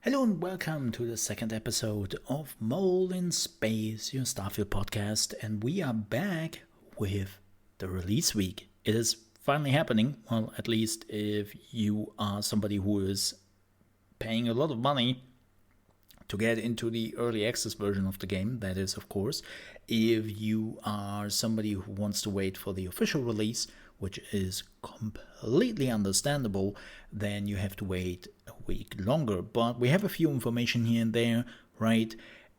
Hello and welcome to the second episode of Mole in Space, your Starfield podcast, and we are back with the release week. It is finally happening, well, at least if you are somebody who is paying a lot of money to get into the early access version of the game, that is, of course. If you are somebody who wants to wait for the official release, which is completely understandable, then you have to wait a week longer. But we have a few information here and there, right?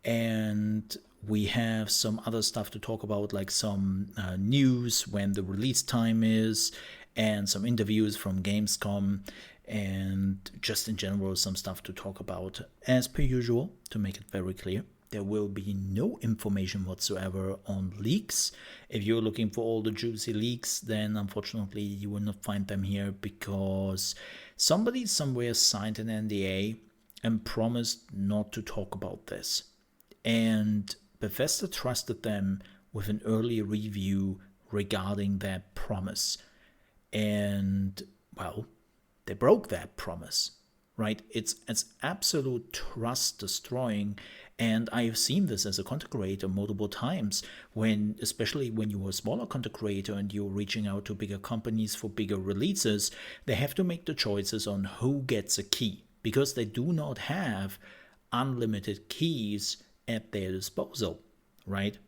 And we have some other stuff to talk about, like some news when the release time is, and some interviews from Gamescom, and just in general some stuff to talk about. As per usual, to make it very clear, there will be no information whatsoever on leaks. If you're looking for all the juicy leaks, then unfortunately you will not find them here, because somebody somewhere signed an NDA and promised not to talk about this. And Bethesda trusted them with an early review regarding that promise. And, well, they broke that promise, right? It's absolute trust destroying. And I've seen this as a content creator multiple times, especially when you're a smaller content creator and you're reaching out to bigger companies for bigger releases, they have to make the choices on who gets a key, because they do not have unlimited keys at their disposal, right?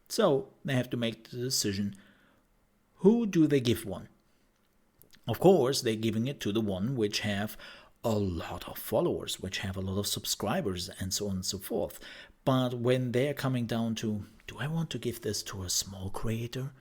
So they have to make the decision, who do they give one? Of course, they're giving it to the one which have a lot of followers, which have a lot of subscribers, and so on and so forth. But when they're coming down to, do I want to give this to a small creator?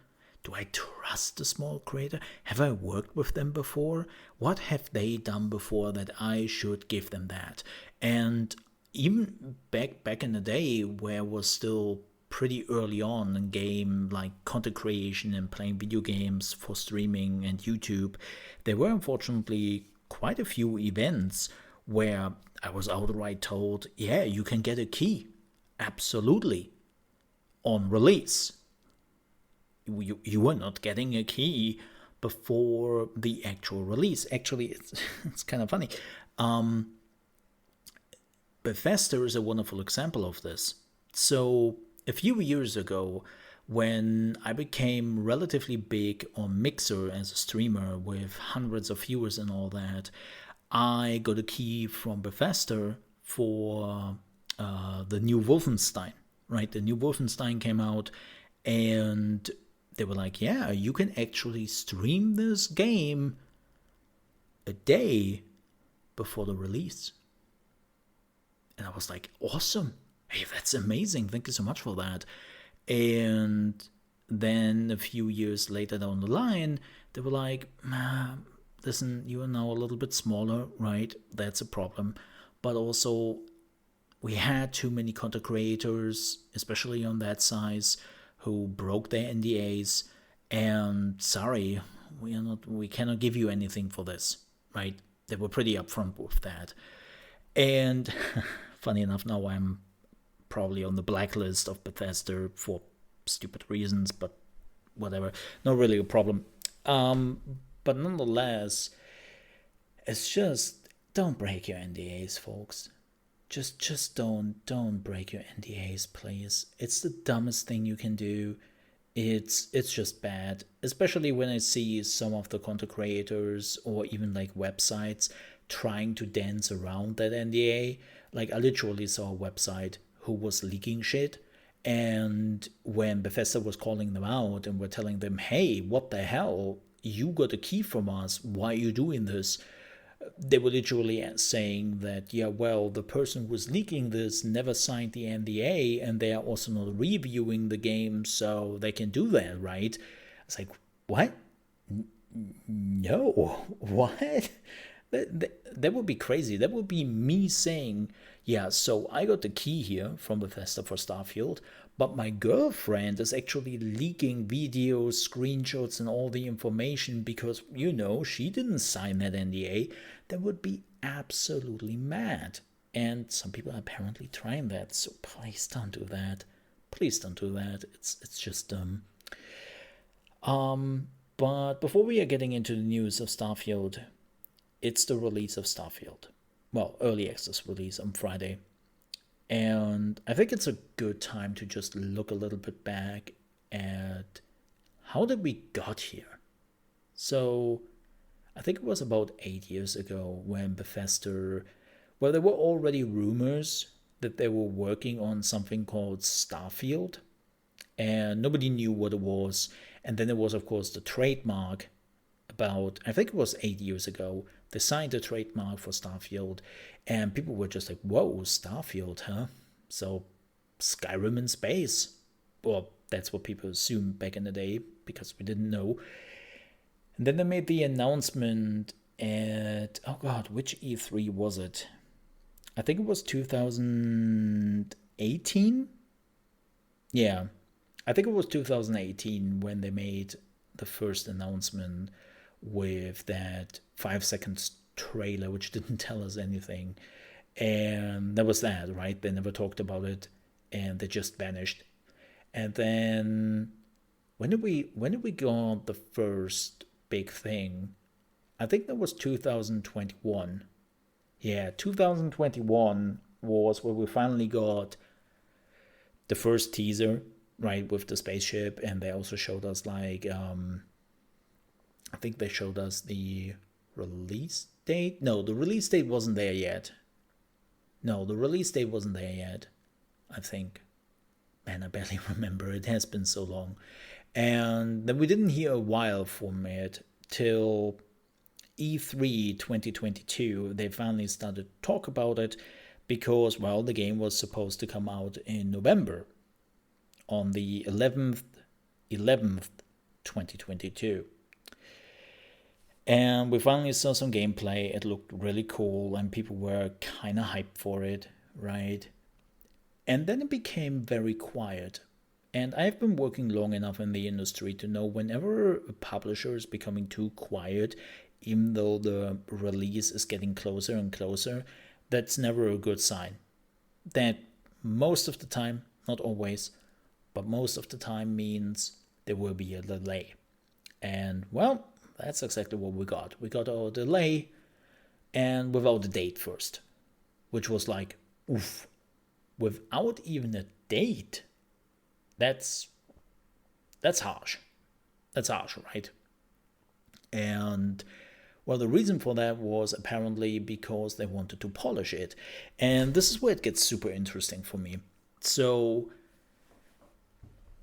Do I trust a small creator? Have I worked with them before? What have they done before that I should give them that? And even back in the day, where it was still pretty early on in game like content creation and playing video games for streaming and YouTube, there were unfortunately quite a few events where I was outright told, yeah, you can get a key, absolutely, on release. You were not getting a key before the actual release. Actually, it's kind of funny. Bethesda is a wonderful example of this. So a few years ago, when I became relatively big on Mixer as a streamer with hundreds of viewers and all that, I got a key from Bethesda for the new Wolfenstein, right? The new Wolfenstein came out, and they were like, yeah, you can actually stream this game a day before the release. And I was like, awesome. Hey, that's amazing. Thank you so much for that. And then a few years later down the line, they were like, listen, you are now a little bit smaller, right? That's a problem. But also, we had too many content creators, especially on that size, who broke their NDAs. And sorry, we cannot give you anything for this, right? They were pretty upfront with that. And funny enough, now I'm probably on the blacklist of Bethesda for stupid reasons, but whatever, not really a problem. But nonetheless, it's just, don't break your NDAs, folks. Just don't break your NDAs, please. It's the dumbest thing you can do. It's just bad, especially when I see some of the content creators or even like websites trying to dance around that NDA. Like, I literally saw a website who was leaking shit, and when Bethesda was calling them out and were telling them, hey, what the hell, you got a key from us, why are you doing this? They were literally saying that, yeah, well, the person who was leaking this never signed the NDA, and they are also not reviewing the game, so they can do that, right? It's like, what? No, what? That would be crazy. That would be me saying, yeah, so I got the key here from Bethesda for Starfield, but my girlfriend is actually leaking videos, screenshots, and all the information because, she didn't sign that NDA. That would be absolutely mad. And some people are apparently trying that, so please don't do that. Please don't do that. It's just dumb. But before we are getting into the news of Starfield, it's the release of Starfield. early access release on Friday. And I think it's a good time to just look a little bit back at how did we got here. So I think it was about 8 years ago when Bethesda, there were already rumors that they were working on something called Starfield, and nobody knew what it was. And then there was, of course, the trademark about, I think it was 8 years ago, they signed a trademark for Starfield, and people were just like, whoa, Starfield, huh? So Skyrim in space. Well, that's what people assumed back in the day because we didn't know. And then they made the announcement at, oh god, which E3 was it? I think it was 2018. Yeah, I think it was 2018 when they made the first announcement with that 5 seconds trailer, which didn't tell us anything. And that was that, right? They never talked about it, and they just vanished. And then when did we got the first big thing? I think that was 2021. Yeah, 2021 was where we finally got the first teaser, right, with the spaceship, and they also showed us like I think they showed us the release date. No, the release date wasn't there yet. I think. Man, I barely remember. It has been so long. And then we didn't hear a while from it till E3 2022. They finally started to talk about it because, the game was supposed to come out in November on the 11th, 2022. And we finally saw some gameplay. It looked really cool, and people were kind of hyped for it, right? And then it became very quiet. And I've been working long enough in the industry to know whenever a publisher is becoming too quiet, even though the release is getting closer and closer, that's never a good sign. That most of the time, not always, but most of the time means there will be a delay. And that's exactly what we got. We got our delay and without a date first, which was like, oof, without even a date. That's harsh. That's harsh, right? And the reason for that was apparently because they wanted to polish it. And this is where it gets super interesting for me. So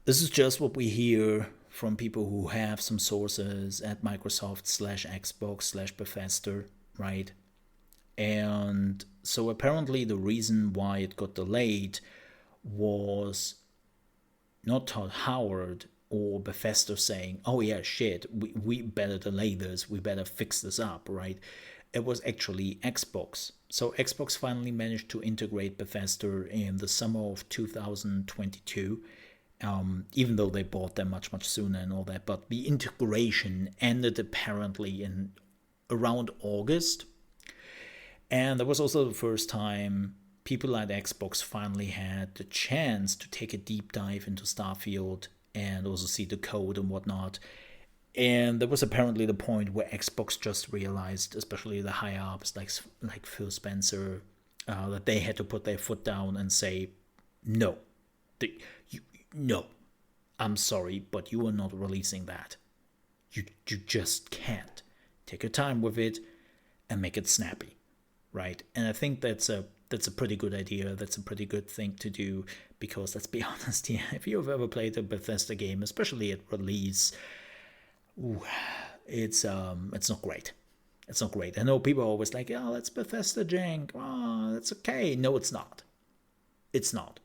this is just what we hear from people who have some sources at Microsoft/Xbox/Bethesda, right? And so apparently the reason why it got delayed was not Todd Howard or Bethesda saying, oh yeah, shit, we better delay this, we better fix this up, right? It was actually Xbox. So Xbox finally managed to integrate Bethesda in the summer of 2022, even though they bought them much, much sooner and all that. But the integration ended apparently in around August. And that was also the first time people at Xbox finally had the chance to take a deep dive into Starfield and also see the code and whatnot. And that was apparently the point where Xbox just realized, especially the high ups like Phil Spencer, that they had to put their foot down and say, no, no, I'm sorry, but you are not releasing that. You just can't. Take your time with it and make it snappy, right? And I think that's a pretty good idea. That's a pretty good thing to do because, let's be honest, yeah, if you've ever played a Bethesda game, especially at release, it's not great. It's not great. I know people are always like, oh, that's Bethesda jank. Oh, that's okay. No, it's not. It's not.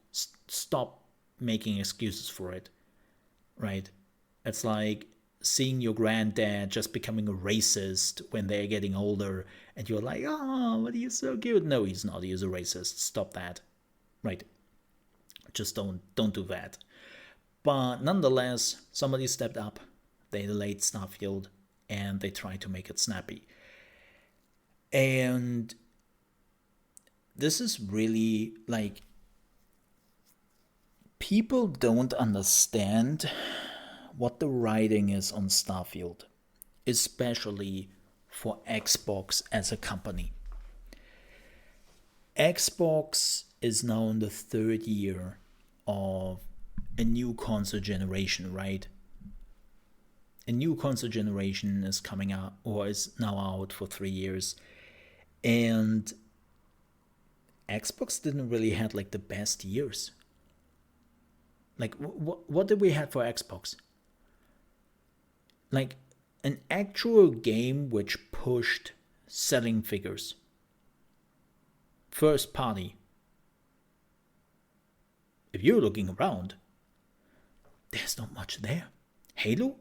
Stop making excuses for it, right? It's like seeing your granddad just becoming a racist when they're getting older, and you're like, oh, but he's so cute. No, he's not. He's a racist. Stop that, right? Just don't do that. But nonetheless, somebody stepped up. They delayed Starfield, and they tried to make it snappy. And this is really like, people don't understand what the writing is on Starfield, especially for Xbox as a company. Xbox is now in the third year of a new console generation, right? A new console generation is coming out, or is now out for 3 years. And Xbox didn't really have like the best years. Like, what did we have for Xbox? Like, an actual game which pushed selling figures. First party. If you're looking around, there's not much there. Halo?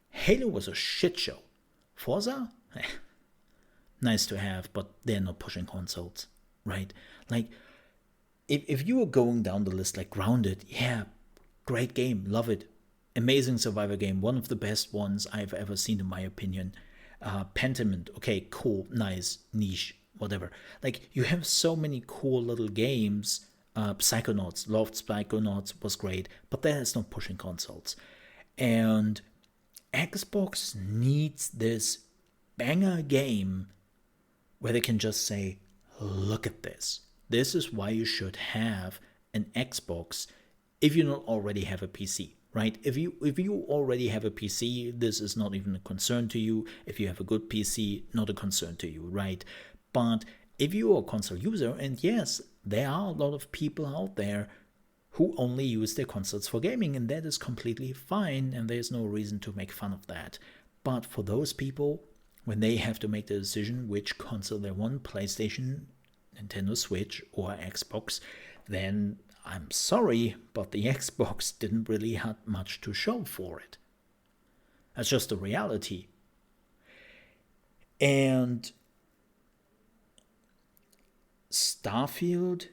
Halo was a shit show. Forza? Nice to have, but they're not pushing consoles, right? Like, if you were going down the list like Grounded, yeah, great game, love it. Amazing survivor game, one of the best ones I've ever seen in my opinion. Pentiment, okay, cool, nice, niche, whatever. Like, you have so many cool little games. Psychonauts, loved Psychonauts, was great, but that is not pushing consoles. And Xbox needs this banger game where they can just say, look at this. This is why you should have an Xbox if you don't already have a PC, right? If you already have a PC, this is not even a concern to you. If you have a good PC, not a concern to you, right? But if you are a console user, and yes, there are a lot of people out there who only use their consoles for gaming, and that is completely fine, and there's no reason to make fun of that. But for those people, when they have to make the decision which console they want, PlayStation, Nintendo Switch, or Xbox, then I'm sorry, but the Xbox didn't really have much to show for it. That's just the reality. And Starfield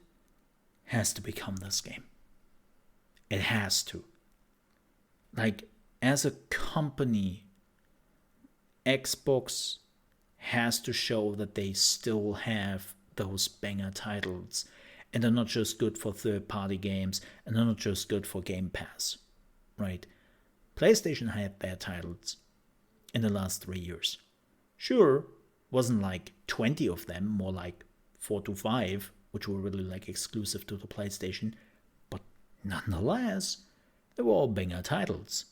has to become this game. It has to. Like, as a company, Xbox has to show that they still have those banger titles, and they're not just good for third-party games, and they're not just good for Game Pass, right? PlayStation had their titles in the last 3 years. Sure, wasn't like 20 of them, more like 4 to 5, which were really like exclusive to the PlayStation, but nonetheless, they were all banger titles.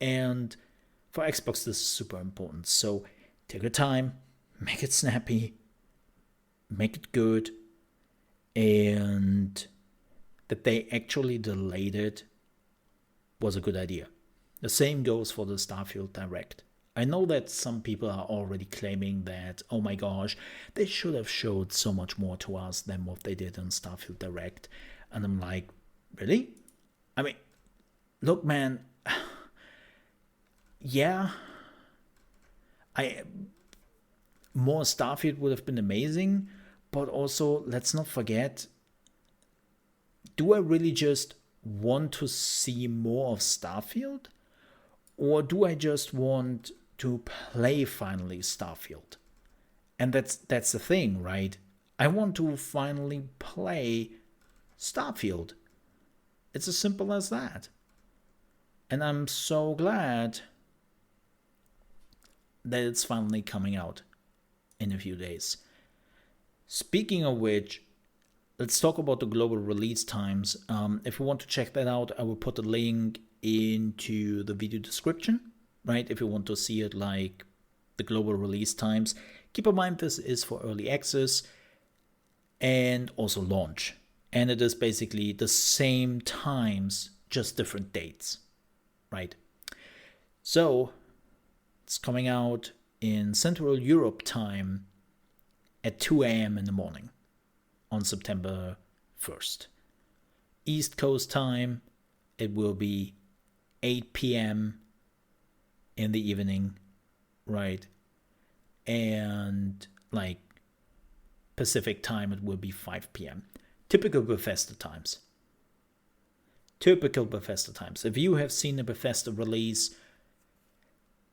And for Xbox, this is super important. So take your time, make it snappy, make it good, and that they actually delayed it was a good idea. The same goes for the Starfield Direct. I know that some people are already claiming that, oh my gosh, they should have showed so much more to us than what they did on Starfield Direct. And I'm like, really? I mean, look, man, yeah, more Starfield would have been amazing, but also let's not forget, do I really just want to see more of Starfield? Or do I just want to play finally Starfield? And that's the thing, right? I want to finally play Starfield. It's as simple as that. And I'm so glad that it's finally coming out in a few days. Speaking of which, let's talk about the global release times. If you want to check that out, I will put a link into the video description, right? If you want to see it like the global release times. Keep in mind this is for early access and also launch. And it is basically the same times, just different dates, right? So it's coming out in Central Europe time at 2 a.m. in the morning on September 1st. East Coast time, it will be 8 p.m. in the evening, right? And like Pacific time, it will be 5 p.m. Typical Bethesda times. If you have seen a Bethesda release,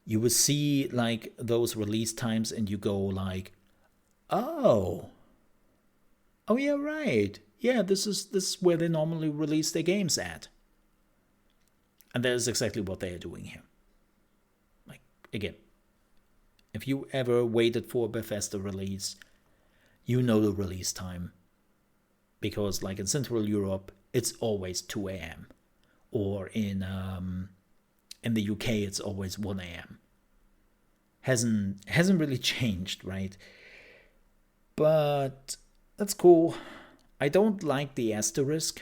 you will see like those release times and you go like, oh yeah, right. Yeah, this is where they normally release their games at. And that is exactly what they are doing here. Like, again, if you ever waited for a Bethesda release, you know the release time. Because like in Central Europe, it's always 2 a.m. Or in the UK, it's always 1 a.m. Hasn't really changed, right? But that's cool. I don't like the asterisk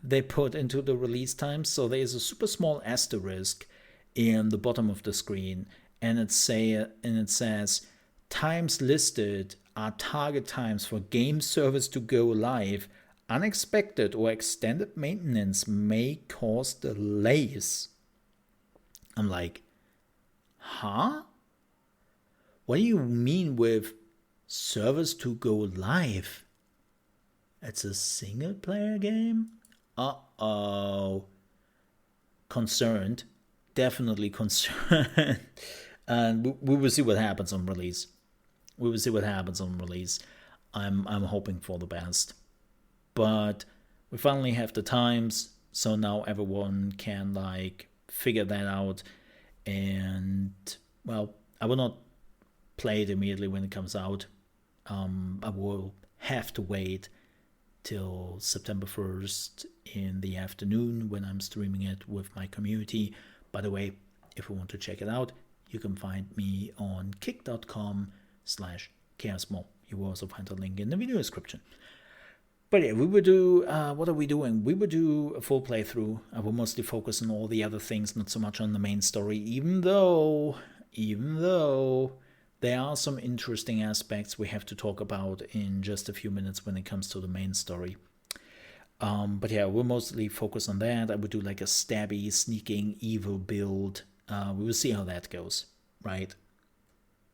they put into the release time. So there's a super small asterisk in the bottom of the screen, and it says times listed are target times for game service to go live. Unexpected or extended maintenance may cause delays. I'm like, huh? What do you mean with service to go live? It's a single player game? Uh-oh. Concerned. Definitely concerned. And we will see what happens on release. I'm hoping for the best. But we finally have the times, so now everyone can like figure that out. And well, I will not play it immediately when it comes out. I will have to wait till September 1st in the afternoon when I'm streaming it with my community. By the way, if you want to check it out, you can find me on kick.com/ChaosMole. You will also find a link in the video description. But yeah, we will do, what are we doing? We will do a full playthrough. I will mostly focus on all the other things, not so much on the main story, even though there are some interesting aspects we have to talk about in just a few minutes when it comes to the main story. But yeah, we'll mostly focus on that. I would do like a stabby, sneaking, evil build. We will see how that goes, right?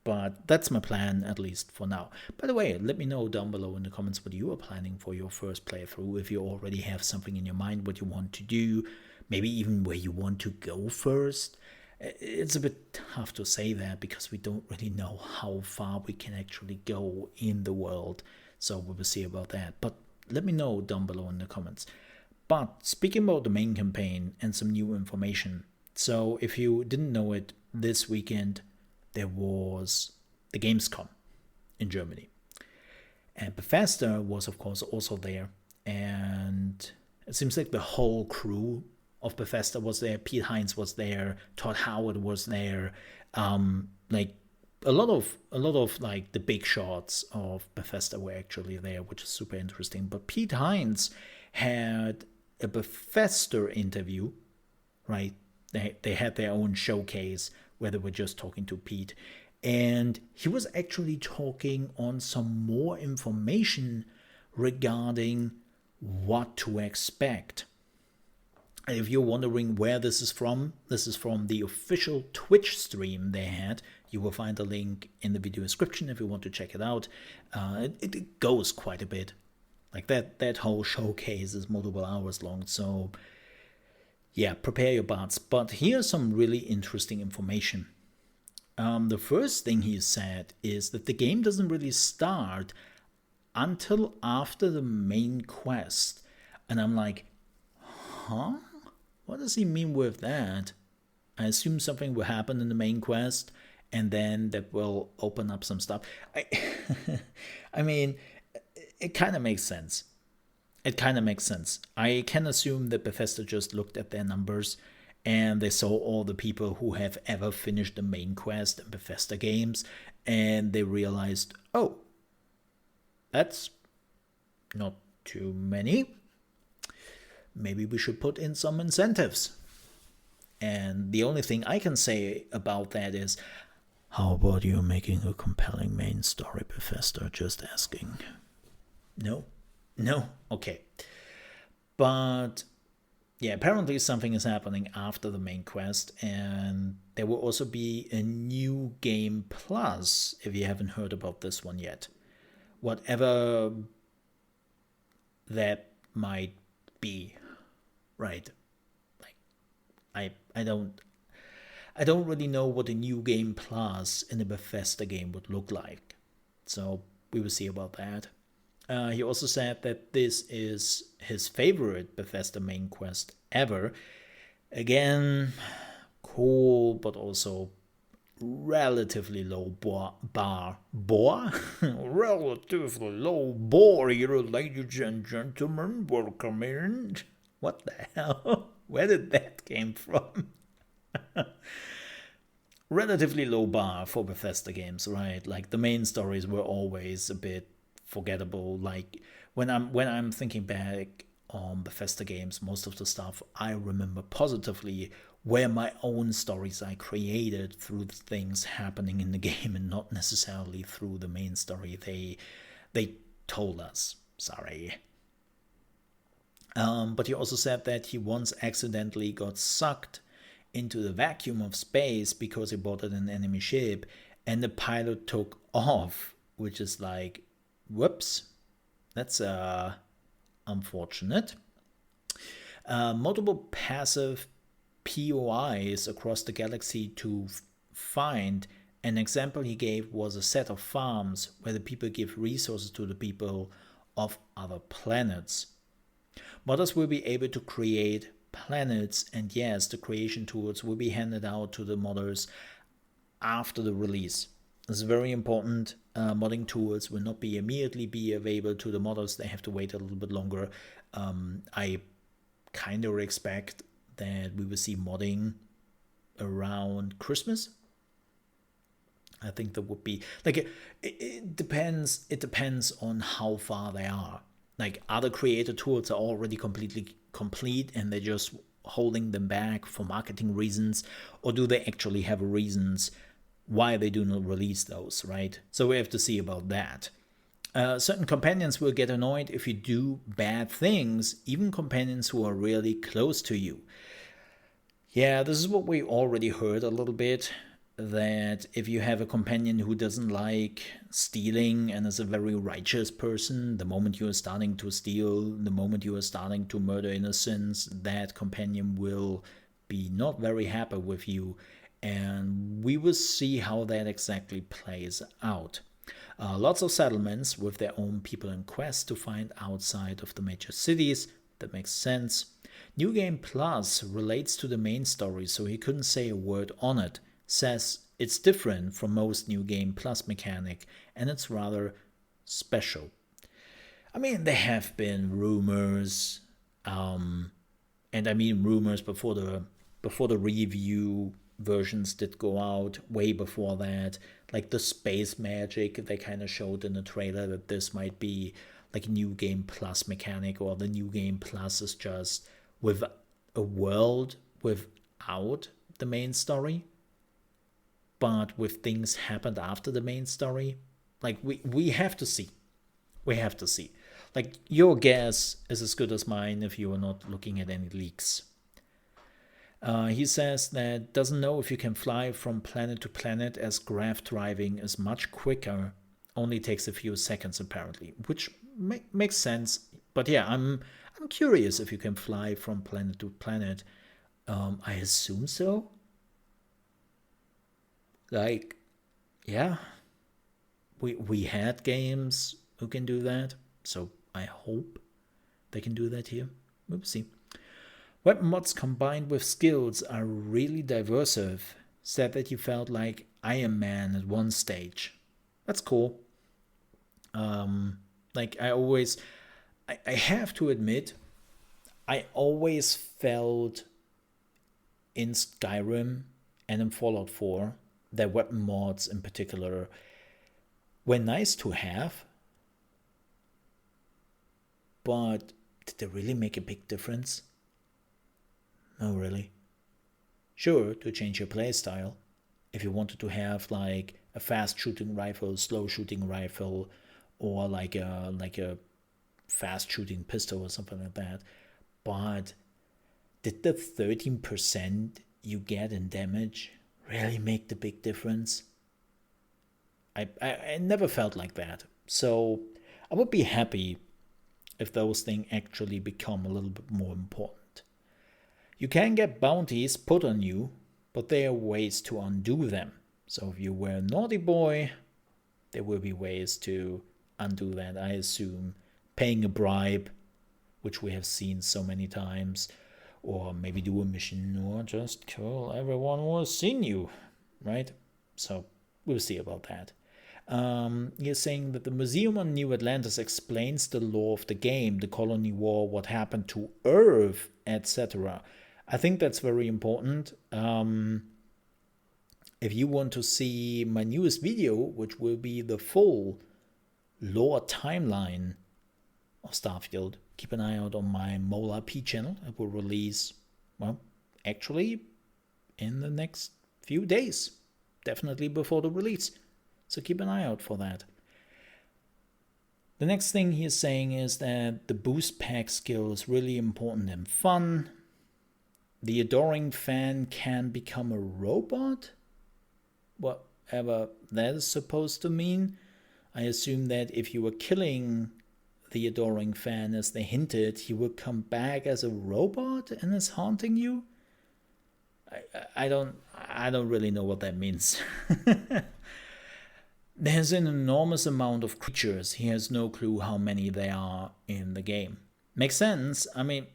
But that's my plan, at least for now. By the way, let me know down below in the comments what you are planning for your first playthrough. If you already have something in your mind, what you want to do, maybe even where you want to go first. It's a bit tough to say that because we don't really know how far we can actually go in the world. So we will see about that. But let me know down below in the comments. But speaking about the main campaign and some new information. So if you didn't know it, this weekend there was the Gamescom in Germany. And Bethesda was, of course, also there. And it seems like the whole crew of Bethesda was there. Pete Hines was there. Todd Howard was there. Like a lot of like the big shots of Bethesda were actually there, which is super interesting. But Pete Hines had a Bethesda interview, right? They had their own showcase where they were just talking to Pete. And he was actually talking on some more information regarding what to expect. And if you're wondering where this is from the official Twitch stream they had. You will find a link in the video description if you want to check it out. It goes quite a bit. Like that whole showcase is multiple hours long, so yeah, prepare your butts. But here's some really interesting information. The first thing he said is that the game doesn't really start until after the main quest. And I'm like, huh? What does he mean with that? I assume something will happen in the main quest, and then that will open up some stuff. I mean, it kind of makes sense. I can assume that Bethesda just looked at their numbers and they saw all the people who have ever finished the main quest in Bethesda games, and they realized, oh, that's not too many. Maybe we should put in some incentives. And the only thing I can say about that is, how about you making a compelling main story, Bethesda? Just asking. No? Okay. But yeah, apparently something is happening after the main quest, and there will also be a new game plus, if you haven't heard about this one yet. Whatever that might be, right? Like I don't really know what a new game plus in a Bethesda game would look like. So we will see about that. He also said that this is his favorite Bethesda main quest ever. Again, cool, but also relatively low relatively low bar here, ladies and gentlemen. Welcome in. What the hell? Where did that came from? Relatively low bar for Bethesda games, right? Like the main stories were always a bit forgettable. Like when I'm thinking back on Bethesda games, most of the stuff I remember positively were my own stories I created through things happening in the game and not necessarily through the main story they told us. Sorry. But he also said that he once accidentally got sucked into the vacuum of space because he boarded an enemy ship and the pilot took off, which is like, whoops, that's unfortunate. Multiple passive POIs across the galaxy to find. An example he gave was a set of farms where the people give resources to the people of other planets. Modders will be able to create planets, and yes, the creation tools will be handed out to the modders after the release. This is very important. Modding tools will not be immediately be available to the modders. They have to wait a little bit longer. I kind of expect that we will see modding around Christmas. I think that would be like it depends. It depends on how far they are. Like other creator tools are already completely complete and they're just holding them back for marketing reasons, or do they actually have reasons why they do not release those, right? So we have to see about that. Certain companions will get annoyed if you do bad things, even companions who are really close to you. Yeah, this is what we already heard a little bit, that if you have a companion who doesn't like stealing and is a very righteous person, the moment you are starting to steal, the moment you are starting to murder innocents, that companion will be not very happy with you, and we will see how that exactly plays out. Lots of settlements with their own people in quest to find outside of the major cities. That makes sense. New Game Plus relates to the main story, so he couldn't say a word on it. Says it's different from most New Game Plus mechanic, and it's rather special. I mean, there have been rumors, and I mean rumors before the review versions did go out, way before that. Like the space magic, they kind of showed in the trailer that this might be like a New Game Plus mechanic, or the New Game Plus is just with a world without the main story, but with things happened after the main story. Like we have to see. We have to see. Like your guess is as good as mine if you are not looking at any leaks. He says that doesn't know if you can fly from planet to planet, as graph driving is much quicker, only takes a few seconds apparently, which makes sense. But yeah, I'm curious if you can fly from planet to planet. I assume so. Like, yeah, we had games who can do that, so I hope they can do that here. We'll see. Weapon mods combined with skills are really diverse. Said that you felt like Iron Man at one stage. That's cool. Like I have to admit, I always felt in Skyrim and in Fallout 4 that weapon mods in particular were nice to have, but did they really make a big difference? No, really. Sure, to change your playstyle, if you wanted to have like a fast shooting rifle, slow shooting rifle, or like a fast shooting pistol or something like that. But did the 13% you get in damage really make the big difference? I never felt like that. So I would be happy if those things actually become a little bit more important. You can get bounties put on you, but there are ways to undo them. So if you were a naughty boy, there will be ways to undo that, I assume. Paying a bribe, which we have seen so many times, or maybe do a mission, or just kill everyone who has seen you, right? So we'll see about that. You're saying that the Museum on New Atlantis explains the lore of the game, the colony war, what happened to Earth, etc. I think that's very important. If you want to see my newest video, which will be the full lore timeline of Starfield, keep an eye out on my Mole RP channel. It will release, well, actually in the next few days, definitely before the release. So keep an eye out for that. The next thing he's saying is that the boost pack skill is really important and fun. The adoring fan can become a robot? Whatever that is supposed to mean. I assume that if you were killing the adoring fan, as they hinted, he would come back as a robot and is haunting you. I don't really know what that means. There's an enormous amount of creatures. He has no clue how many there are in the game. Makes sense. I mean,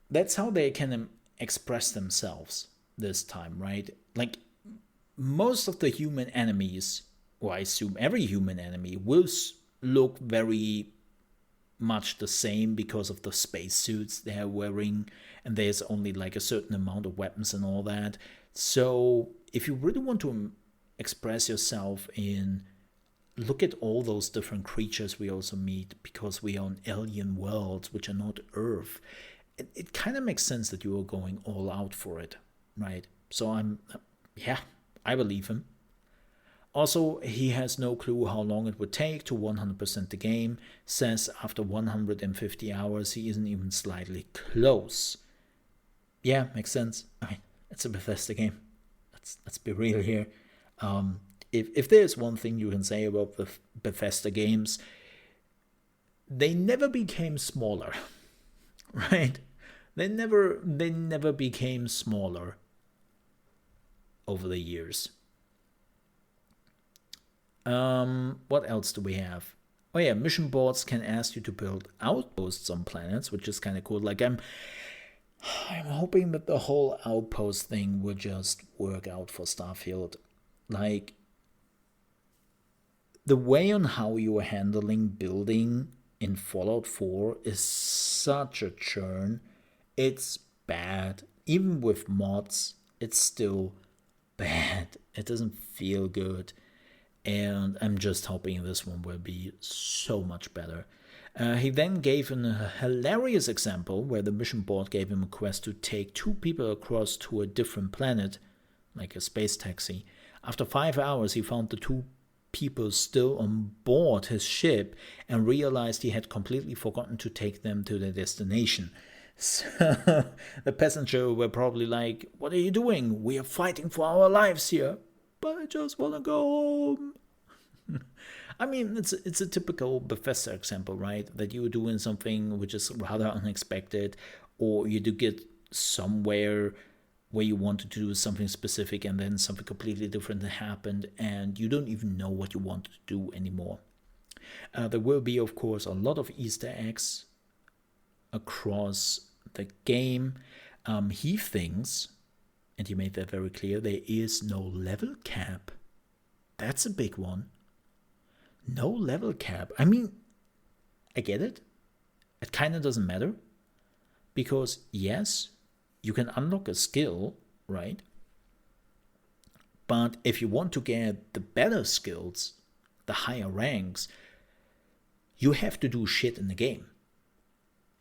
that's how they can express themselves this time, right? Like, most of the human enemies, or I assume every human enemy, will look very much the same because of the spacesuits they're wearing, and there's only like a certain amount of weapons and all that. So if you really want to express yourself in, look at all those different creatures we also meet, because we are on alien worlds which are not Earth, it kind of makes sense that you are going all out for it, right? So I believe him. Also, he has no clue how long it would take to 100% the game. Says after 150 hours he isn't even slightly close. Yeah, makes sense. I mean, it's a Bethesda game. Let's be real here. If there's one thing you can say about the Bethesda games, they never became smaller, right? They never became smaller over the years. What else do we have? Oh yeah, mission boards can ask you to build outposts on planets, which is kind of cool. Like I'm hoping that the whole outpost thing will just work out for Starfield. Like, the way on how you are handling building in Fallout 4 is such a churn. It's bad. Even with mods, it's still bad. It doesn't feel good. And I'm just hoping this one will be so much better. He then gave a hilarious example where the mission board gave him a quest to take 2 people across to a different planet, like a space taxi. After 5 hours, he found the 2 people still on board his ship and realized he had completely forgotten to take them to their destination. So the passenger were probably like, "What are you doing? We are fighting for our lives here. But I just want to go home." I mean, it's a typical Bethesda example, right? That you're doing something which is rather unexpected, or you do get somewhere where you wanted to do something specific and then something completely different happened and you don't even know what you want to do anymore. There will be, of course, a lot of Easter eggs across the game. He thinks, and he made that very clear, there is no level cap. That's a big one. No level cap. I mean, I get it. It kind of doesn't matter. Because, yes, you can unlock a skill, right? But if you want to get the better skills, the higher ranks, you have to do shit in the game.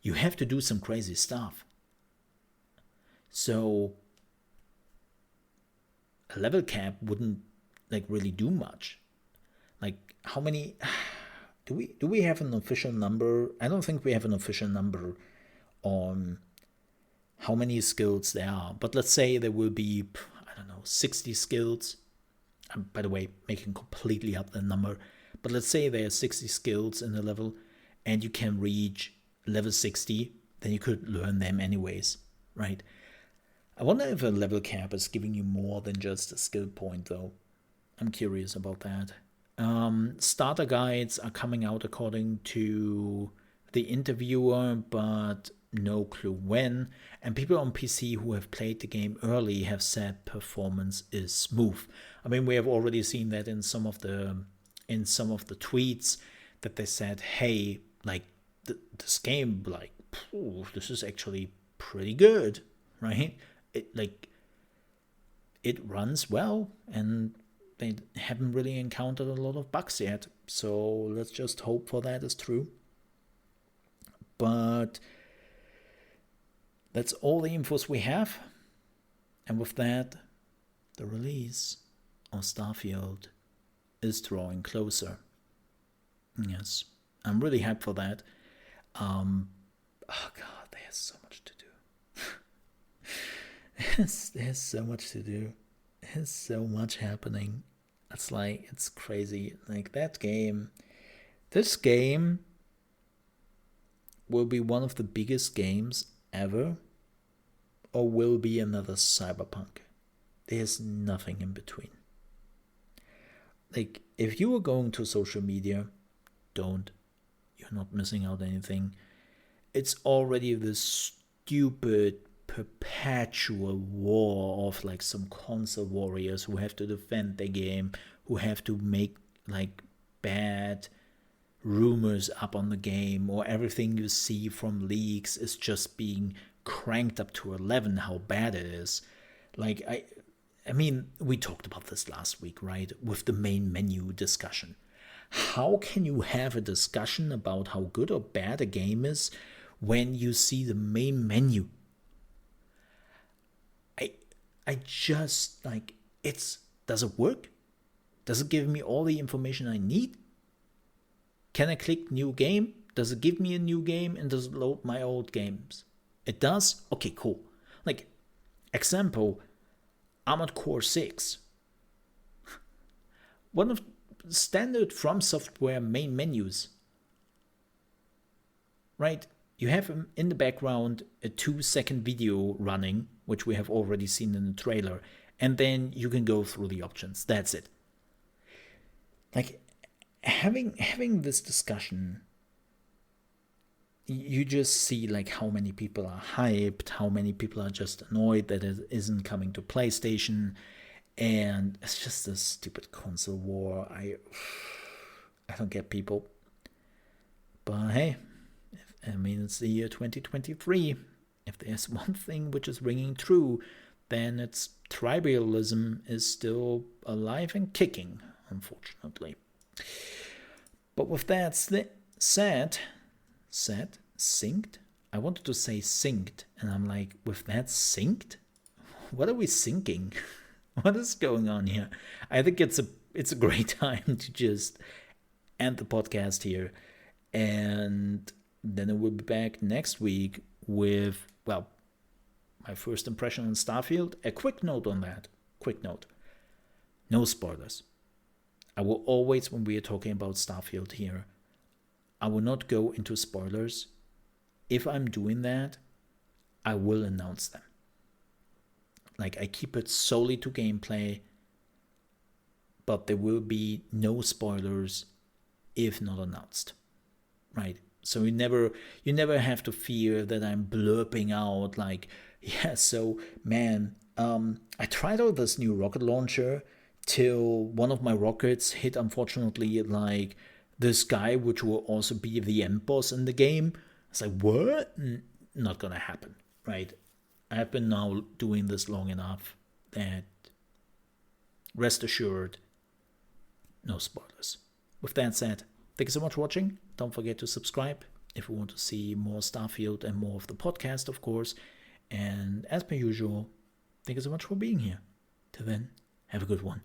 You have to do some crazy stuff. So a level cap wouldn't really do much. Like, how many do we have an official number? I don't think we have an official number on how many skills there are. But let's say there will be, 60 skills. I'm, by the way, making completely up the number. But let's say there are 60 skills in the level and you can reach level 60, then you could learn them anyways, right? I wonder if a level cap is giving you more than just a skill point, though. I'm curious about that. Starter guides are coming out according to the interviewer, but no clue when. And people on PC who have played the game early have said performance is smooth. I mean, we have already seen that in some of the tweets that they said, hey, like this game, like, this is actually pretty good, right? It runs well, and they haven't really encountered a lot of bugs yet. So let's just hope for that is true. But that's all the infos we have. And with that, the release of Starfield is drawing closer. Yes, I'm really hyped for that. Oh God, there's so much to do. There's so much to do. There's so much happening. It's crazy. Like this game will be one of the biggest games ever, or will be another Cyberpunk. There's nothing in between. Like, if you were going to social media, you're not missing out anything. It's already this stupid perpetual war of like some console warriors who have to defend their game, who have to make like bad rumors up on the game, or everything you see from leaks is just being cranked up to 11 how bad it is. Like, I mean, we talked about this last week, right? With the main menu discussion. How can you have a discussion about how good or bad a game is when you see the main menu? I just, like, does it work? Does it give me all the information I need? Can I click new game? Does it give me a new game, and does it load my old games? It does? Okay, cool. Like, example, Armored Core 6. One of standard From Software main menus. Right? You have in the background a 2-second video running, which we have already seen in the trailer, and then you can go through the options. That's it. Like, having this discussion, you just see like how many people are hyped, how many people are just annoyed that it isn't coming to PlayStation, and it's just a stupid console war. I don't get people, but hey, it's the year 2023. If there's one thing which is ringing true, then it's tribalism is still alive and kicking, unfortunately. But with that said, synced? I wanted to say synced, and I'm like, with that synced? What are we syncing? What is going on here? I think it's a great time to just end the podcast here, and then I will be back next week with, well, my first impression on Starfield. A quick note on that. Quick note. No spoilers. I will always, when we are talking about Starfield here, I will not go into spoilers. If I'm doing that, I will announce them. Like, I keep it solely to gameplay, but there will be no spoilers if not announced. Right? So you never have to fear that I'm blurping out like, yeah, so man, I tried out this new rocket launcher till one of my rockets hit, unfortunately, like this guy, which will also be the end boss in the game. It's like, what? Not gonna happen, right? I've been now doing this long enough that, rest assured, no spoilers. With that said, thank you so much for watching. Don't forget to subscribe if you want to see more Starfield and more of the podcast, of course. And as per usual, thank you so much for being here. Till then, have a good one.